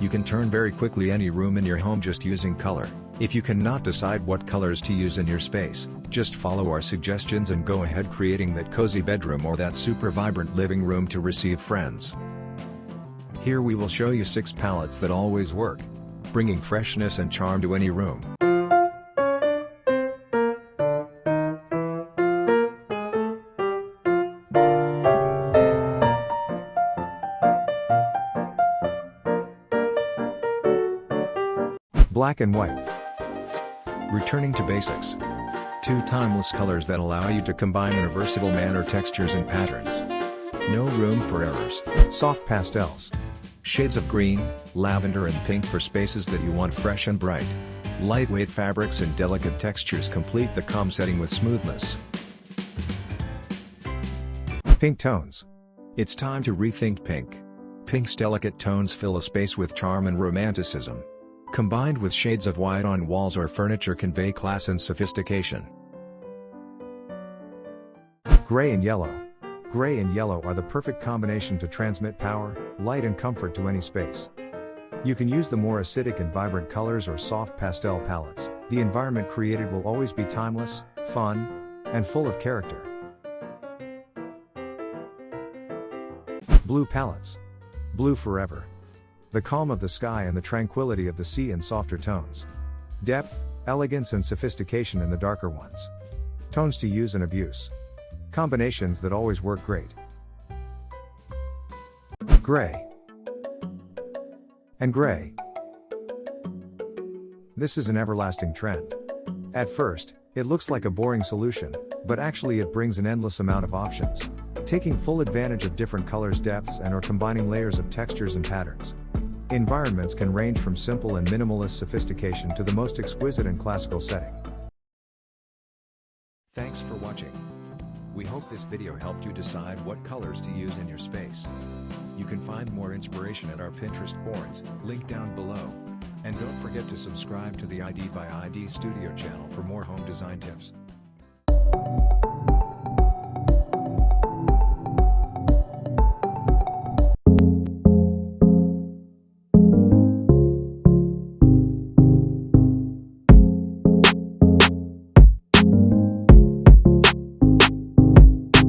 You can turn very quickly any room in your home just using color. If you cannot decide what colors to use in your space, just follow our suggestions and go ahead creating that cozy bedroom or that super vibrant living room to receive friends. Here we will show you 6 palettes that always work, bringing freshness and charm to any room. Black and white. Returning to basics. 2 timeless colors that allow you to combine in a versatile manner textures and patterns. No room for errors. Soft pastels. Shades of green, lavender and pink for spaces that you want fresh and bright. Lightweight fabrics and delicate textures complete the calm setting with smoothness. Pink tones. It's time to rethink pink. Pink's delicate tones fill a space with charm and romanticism. Combined with shades of white on walls or furniture convey class and sophistication. Gray and yellow. Gray and yellow are the perfect combination to transmit power, light and comfort to any space. You can use the more acidic and vibrant colors or soft pastel palettes. The environment created will always be timeless, fun, and full of character. Blue palettes. Blue forever. The calm of the sky and the tranquility of the sea in softer tones. Depth, elegance and sophistication in the darker ones. Tones to use and abuse. Combinations that always work great. Gray. And gray. This is an everlasting trend. At first, it looks like a boring solution, but actually it brings an endless amount of options. Taking full advantage of different colors, depths and/or combining layers of textures and patterns. Environments can range from simple and minimalist sophistication to the most exquisite and classical setting. Thanks for watching. We hope this video helped you decide what colors to use in your space. You can find more inspiration at our Pinterest boards, linked down below. And don't forget to subscribe to the ID by ID Studio channel for more home design tips.